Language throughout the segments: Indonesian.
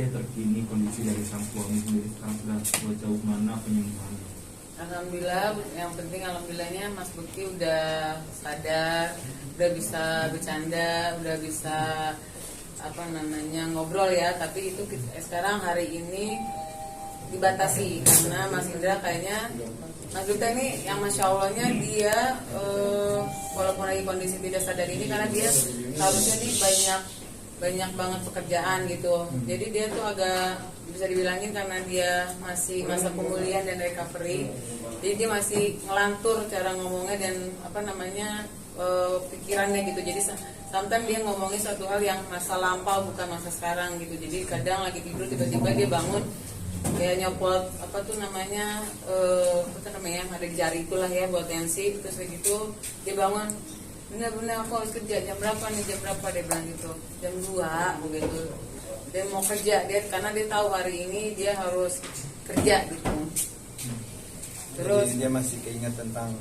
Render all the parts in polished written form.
sih terkini kondisi dari sang suami sendiri sekarang sudah sejauh mana penyembuhannya? Alhamdulillah, yang penting alhamdulillahnya Mas Bukti udah sadar, udah bisa bercanda, udah bisa ngobrol ya. Tapi itu sekarang hari ini dibatasi karena Mas Indra kayaknya Mas Bukti ini yang masya Allahnya dia walaupun lagi kondisi tidak sadar ini karena dia harusnya nih banyak banget pekerjaan gitu. Jadi dia tuh agak bisa dibilangin karena dia masih masa pemulihan dan recovery. Jadi dia masih ngelantur cara ngomongnya dan pikirannya gitu. Jadi sometimes dia ngomongin suatu hal yang masa lampau bukan masa sekarang gitu. Jadi kadang lagi tidur tiba-tiba dia bangun kayak nyopot ada di jari itulah ya buat tensi. Terus kayak gitu dia bangun, bener-bener aku harus kerja jam berapa dia bilang gitu, jam 2 begitu dia mau kerja karena dia tahu hari ini dia harus kerja gitu. Terus jadi dia masih keinget tentang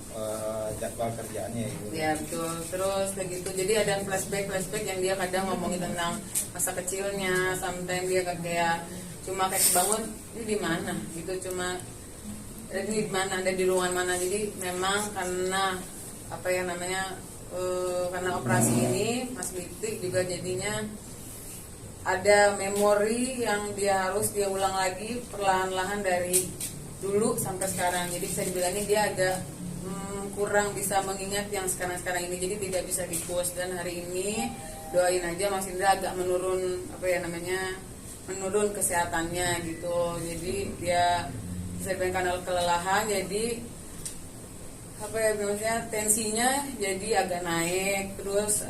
jadwal kerjaannya itu. Ya betul. Terus kayak gitu jadi ada flashback yang dia kadang ngomongin tentang masa kecilnya. Sometimes dia kayak cuma kayak bangun ini di mana gitu, cuma ini di mana, ada di ruangan mana. Jadi memang karena karena operasi ini Mas Bukti juga jadinya ada memori yang dia ulang lagi perlahan-lahan dari dulu sampai sekarang. Jadi bisa dibilangin dia agak kurang bisa mengingat yang sekarang ini, jadi tidak bisa di-push. Dan hari ini doain aja Mas Indra agak menurun menurun kesehatannya gitu. Jadi dia bisa dibilangin karena kelelahan, jadi tensinya jadi agak naik, terus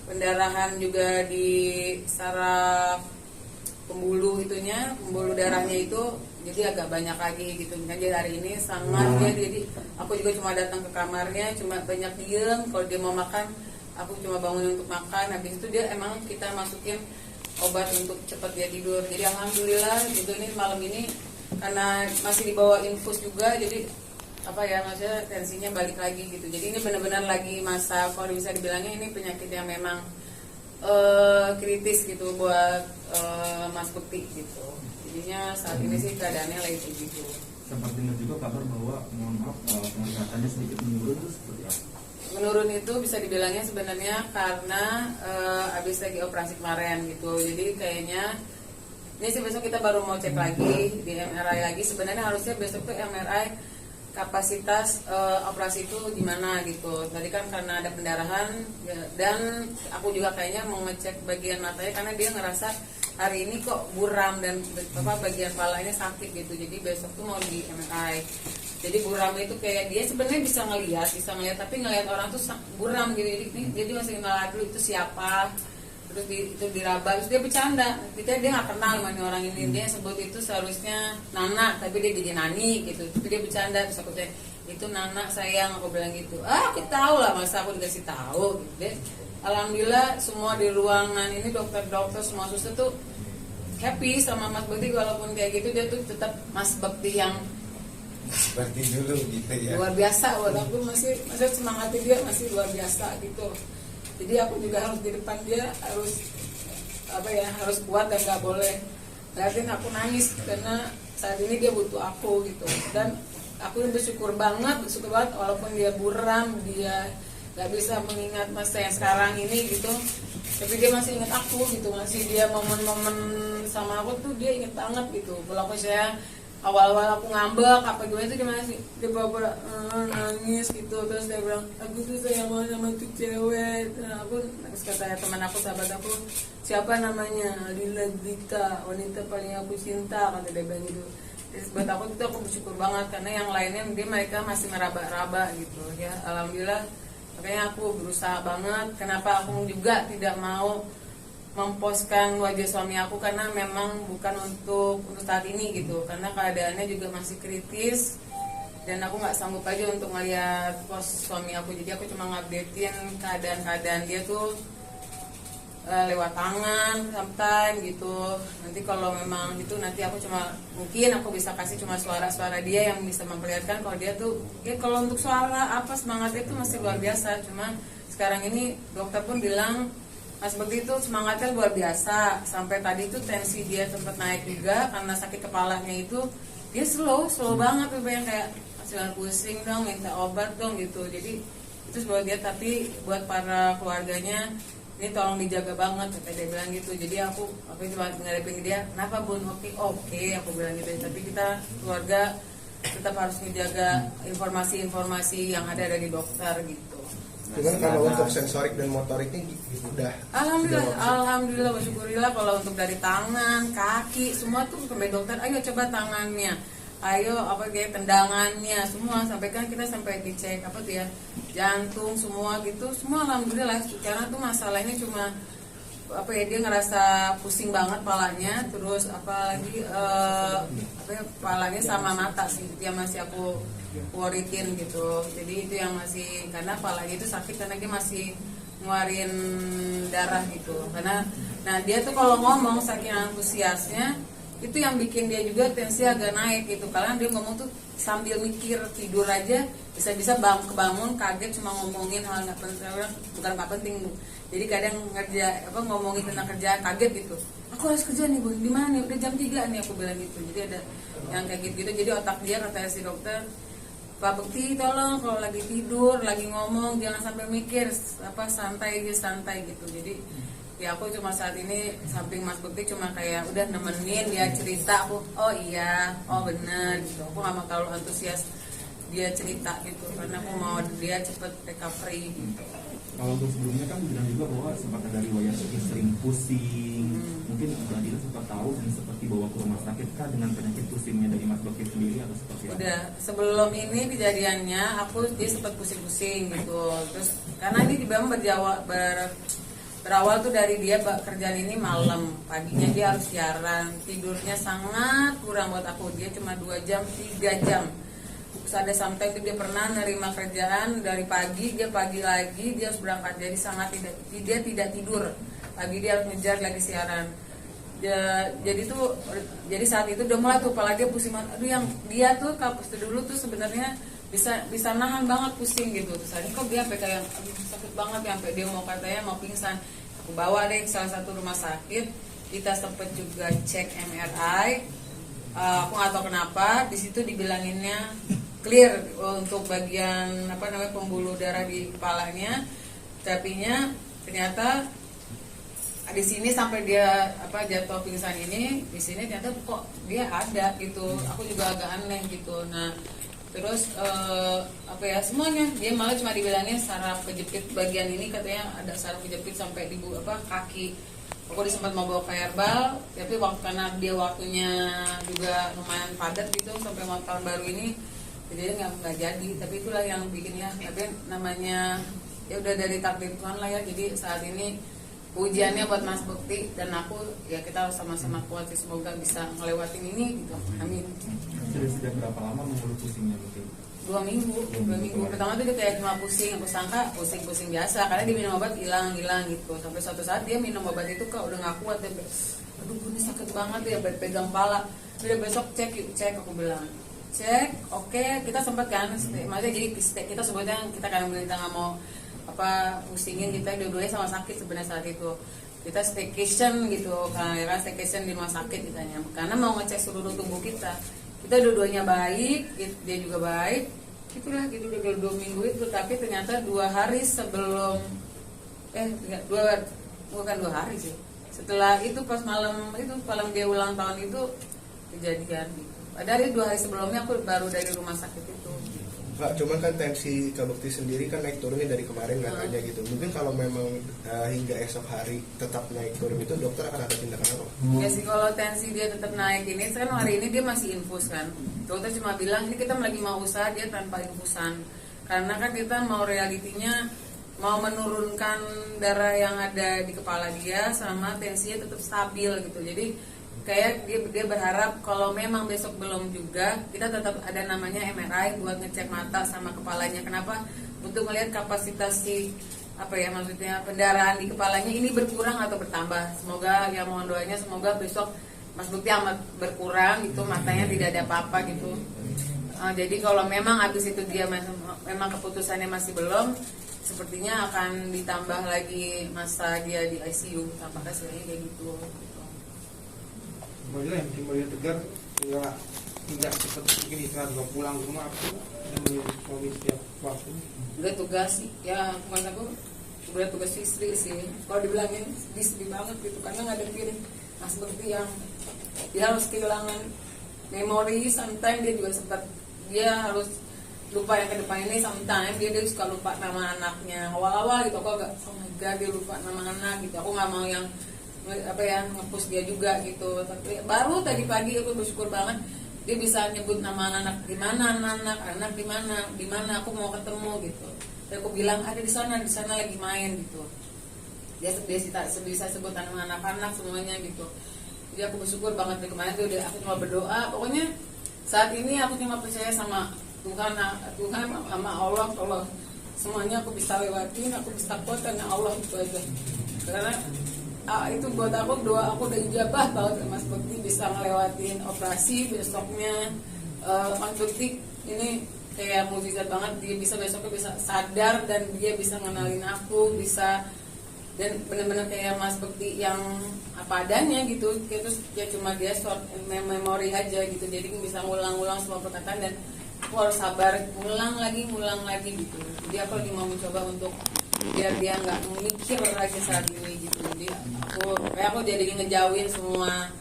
pendarahan juga di saraf pembuluh darahnya itu jadi agak banyak lagi gitu. Jadi hari ini sangat jadi aku juga cuma datang ke kamarnya, cuma banyak diem. Kalau dia mau makan, aku cuma bangun untuk makan. Habis itu kita masukin obat untuk cepat dia tidur. Jadi alhamdulillah gitu, ini malam ini karena masih dibawa infus juga, jadi tensinya balik lagi gitu. Jadi ini benar-benar lagi masa, kalau bisa dibilangnya ini penyakit yang memang kritis gitu buat Mas Bukti gitu. Jadinya saat ini sih keadaannya lagi kayak gitu. Sempat dengar juga kabar bahwa penglihatannya sedikit menurun, itu seperti apa? Menurun itu bisa dibilangnya sebenarnya karena habis lagi operasi kemarin gitu. Jadi kayaknya ini sih besok kita baru mau cek lagi di MRI lagi. Sebenarnya harusnya besok tuh MRI kapasitas operasi itu gimana gitu. Tadi kan karena ada pendarahan dan aku juga kayaknya mau ngecek bagian matanya karena dia ngerasa hari ini kok buram dan bagian palanya sakit gitu. Jadi besok tuh mau di MRI. Jadi buram itu kayak dia sebenarnya bisa ngelihat tapi ngelihat orang tuh buram gitu. Jadi masih kenal dulu itu siapa. Terus itu diraba, terus dia bercanda. Dia nggak kenal sama orang ini. Dia sebut itu seharusnya Nana, tapi dia jadi Nani gitu. Tapi dia bercanda, terus aku bilang itu Nana sayang, aku bilang gitu. Kita tahu lah, masa aku dikasih tahu gitu. Alhamdulillah semua di ruangan ini dokter-dokter semua suster tuh happy sama Mas Bukti. Walaupun kayak gitu dia tuh tetap Mas Bukti yang seperti dulu gitu ya. Luar biasa, walaupun masih semangatnya dia masih luar biasa gitu. Jadi aku juga harus di depan dia harus kuat dan nggak boleh liatin aku nangis karena saat ini dia butuh aku gitu. Dan aku bersyukur banget walaupun dia buram, dia nggak bisa mengingat masa yang sekarang ini gitu, tapi dia masih ingat aku gitu, masih dia momen-momen sama aku tuh dia inget banget gitu. Walaupun saya awal-awal aku ngambek gimana itu dia bawa nangis gitu. Terus dia bilang aku tuh sayang banget sama tuh cewek. Terus kata teman aku, sahabat aku, siapa namanya, Lila Dita, wanita paling aku cinta, kata dia bilang gitu. Terus buat aku itu aku bersyukur banget karena yang lainnya mereka masih meraba-raba gitu ya. Alhamdulillah, makanya aku berusaha banget. Kenapa aku juga tidak mau memposkan wajah suami aku karena memang bukan untuk saat ini gitu, karena keadaannya juga masih kritis dan aku nggak sanggup aja untuk ngeliat pos suami aku. Jadi aku cuma ngupdatein keadaan dia tuh lewat tangan sometimes gitu. Nanti kalau memang gitu nanti aku mungkin aku bisa kasih cuma suara-suara dia yang bisa memperlihatkan kalau dia tuh kalau untuk suara semangatnya itu masih luar biasa. Cuma sekarang ini dokter pun bilang Mas Bekti itu semangatnya luar biasa. Sampai tadi itu tensi dia sempat naik juga karena sakit kepalanya itu. Dia slow banget tuh, yang kayak jangan pusing dong, minta obat dong gitu. Jadi itu buat dia, tapi buat para keluarganya ini tolong dijaga banget, kata dia bilang gitu. Jadi aku cuma ngadepin dia, kenapa Bun? Oke, aku bilang gitu. Tapi kita keluarga tetap harus menjaga informasi-informasi yang ada dari dokter gitu. Cuman kalau untuk sensorik dan motoriknya udah Alhamdulillah bersyukurillah. Kalau untuk dari tangan, kaki, semua tuh sampai dokter, ayo coba tangannya, ayo kayak tendangannya, semua sampai kan kita sampai dicek jantung semua gitu, semua alhamdulillah. Karena tuh masalahnya cuma dia ngerasa pusing banget palanya, terus apalagi palanya sama mata sih yang masih aku worryin gitu. Jadi itu yang masih, karena palanya itu sakit karena dia masih ngeluarin darah gitu. Karena dia tuh kalau ngomong saking antusiasnya itu yang bikin dia juga tensi agak naik gitu. Karena dia ngomong tuh sambil mikir, tidur aja bisa-bisa kebangun kaget cuma ngomongin hal nggak penting, bukan nggak penting Bu. Jadi kadang ngomongin tentang kerjaan kaget gitu. Aku harus kerja nih Bun, di mana nih? Udah jam 3 nih, aku bilang gitu. Jadi ada yang kayak gitu. Jadi otak dia, kata si dokter, Pak Bekti tolong kalau lagi tidur, lagi ngomong jangan sampai mikir, santai gitu. Jadi ya aku cuma saat ini samping Mas Bekti cuma kayak udah nemenin dia cerita, aku bener gitu. Aku gak mau terlalu antusias dia cerita gitu, karena aku mau dia cepet recovery gitu. Kalau untuk sebelumnya kan bilang juga bahwa sempat ada riwayat sering pusing. Mungkin Mbak Dila sempat tahu dan seperti bawa ke rumah sakit kah dengan penyakit pusingnya dari Mas Bekti sendiri atau seperti apa? Udah, sebelum ini kejadiannya dia sempat pusing-pusing gitu. Terus karena ini memang berawal tuh dari dia kerjaan ini malam, paginya dia harus siaran, tidurnya sangat kurang buat aku. Dia cuma 2 jam, 3 jam. Terus ada sampai itu dia pernah nerima kerjaan dari pagi lagi dia harus berangkat, jadi dia tidak tidur. Pagi dia harus ngejar lagi siaran. Jadi saat itu udah mulai tuh kepala dia pusing banget. Aduh, yang dia tuh kapus dulu tuh sebenarnya bisa nahan banget pusing gitu. Terus ini kok dia sampai kayak sakit banget ya, sampai dia mau pingsan. Aku bawa deh ke salah satu rumah sakit. Kita sempet juga cek MRI. Aku nggak tahu kenapa di situ dibilanginnya clear untuk bagian pembuluh darah di kepalanya. Tapinya ternyata di sini sampai dia jatuh pingsan ini, di sini ternyata kok dia ada gitu. Aku juga agak aneh gitu. Nah terus semuanya dia malah cuma dibilangin saraf kejepit bagian ini, katanya ada saraf kejepit sampai di kaki. Aku sempat mau bawa ke herbal, tapi karena dia waktunya juga lumayan padat gitu sampai mau tahun baru ini, jadi nggak jadi. Tapi itulah yang bikinnya, tapi namanya ya udah dari takdir Tuhan lah ya. Jadi saat ini ujiannya buat Mas Bekti dan aku, ya kita harus sama-sama kuat sih, semoga bisa ngelewatin ini gitu. Amin. Sudah berapa lama mengeluh pusingnya mungkin? 2 minggu. Pertama tuh dia kayak cuma pusing, aku sangka pusing biasa karena dia minum obat hilang gitu. Sampai suatu saat dia minum obat itu kok udah nggak kuat ya, aduh ini sakit banget ya, pegang pala. Udah besok cek aku bilang cek, oke. Kita sempat kan maksudnya jadi kita sebutnya kita kan nggak mau pusingin, kita dua-duanya sama sakit sebenarnya saat itu. Kita staycation gitu kan, ya kan, staycation di rumah sakit ditanya karena mau ngecek seluruh tubuh kita dua-duanya baik, dia juga baik. Itulah gitu udah 2 minggu itu, tapi ternyata 2 hari sebelum bukan 2 hari sih. Setelah itu pas malam dia ulang tahun itu kejadian gitu. Dari 2 hari sebelumnya aku baru dari rumah sakit itu. Pak, cuman kan tensi Kak Bekti sendiri kan naik turunnya dari kemarin katanya gitu. Mungkin kalau memang hingga esok hari tetap naik turun itu, dokter akan ada tindakan apa? Ya sih, kalau tensi dia tetap naik ini, kan hari ini dia masih infus kan. Dokter cuma bilang ini kita lagi mau usaha dia tanpa infusan. Karena kan kita mau realitinya mau menurunkan darah yang ada di kepala dia sama tensinya tetap stabil gitu. Jadi kayak dia berharap kalau memang besok belum juga, kita tetap ada namanya MRI buat ngecek mata sama kepalanya. Kenapa? Untuk melihat kapasitas maksudnya pendarahan di kepalanya ini berkurang atau bertambah. Semoga ya mohon doanya semoga besok Mas Bekti amat berkurang gitu, matanya tidak ada apa-apa gitu. Jadi kalau memang habis itu dia memang keputusannya masih belum, sepertinya akan ditambah lagi masa dia di ICU, apakah sebenarnya kayak gitu. Kembali yang bikin Maria tegar tidak seperti ini setelah juga pulang ke rumah aku dan menjadi suami setiap waktu. Udah tugas ya, kemana aku udah tugas istri sih. Kalau dibilangin sedih banget gitu, karena ngadepin seperti yang dia harus kehilangan memori. Sometimes dia juga sempat, dia harus lupa yang ke depan ini. Sometimes dia suka lupa nama anaknya awal-awal gitu. Aku agak oh my god, dia lupa nama anak gitu. Aku nggak mau yang nge-push dia juga gitu. Tapi baru tadi pagi aku bersyukur banget dia bisa nyebut nama anak di mana, anak di mana aku mau ketemu gitu. Dan aku bilang ada di sana lagi main gitu. Dia bisa sebut nama anak-anak semuanya gitu. Jadi aku bersyukur banget dari kemarin tuh aku cuma berdoa. Pokoknya saat ini aku cuma percaya sama Tuhan sama Allah. Kalau semuanya aku bisa lewatin, aku bisa kuat karena Allah itu aja. Karena itu buat aku, doa aku udah ijabah banget Mas Bekti bisa ngelewatin operasi besoknya. Mas Bekti ini kayak mukjizat banget, dia bisa besoknya bisa sadar dan dia bisa ngenalin aku, bisa dan benar-benar kayak Mas Bekti yang apa adanya gitu. Terus ya cuma dia short memory aja gitu, jadi bisa ngulang-ulang semua perkataan dan aku harus sabar ngulang lagi gitu. Jadi aku lagi mau mencoba untuk biar dia nggak mikir lagi saat ini gitu. Jadi aku jadi ngejauhin semua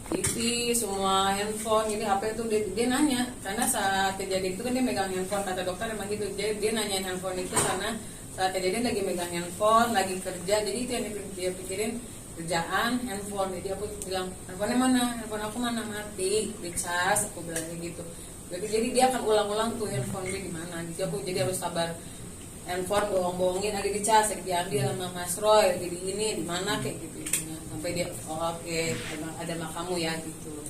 TV, semua handphone. Jadi HP itu dia nanya, karena saat kejadian itu kan dia megang handphone, kata dokter emang gitu. Jadi dia nanyain handphone itu karena saat kejadian lagi megang handphone, lagi kerja. Jadi itu yang dia pikirin, kerjaan, handphone. Jadi aku bilang, handphonenya mana? Handphone aku mana? Mati, dicas. Aku bilang gitu. Jadi dia akan ulang-ulang tuh handphone dia di mana. Jadi harus sabar. Handphone bohong-bohongin lagi dicas, lagi diambil sama Mas Roy, jadi ini di mana kayak gitu, sampai dia oke, ada makamu ya gitu.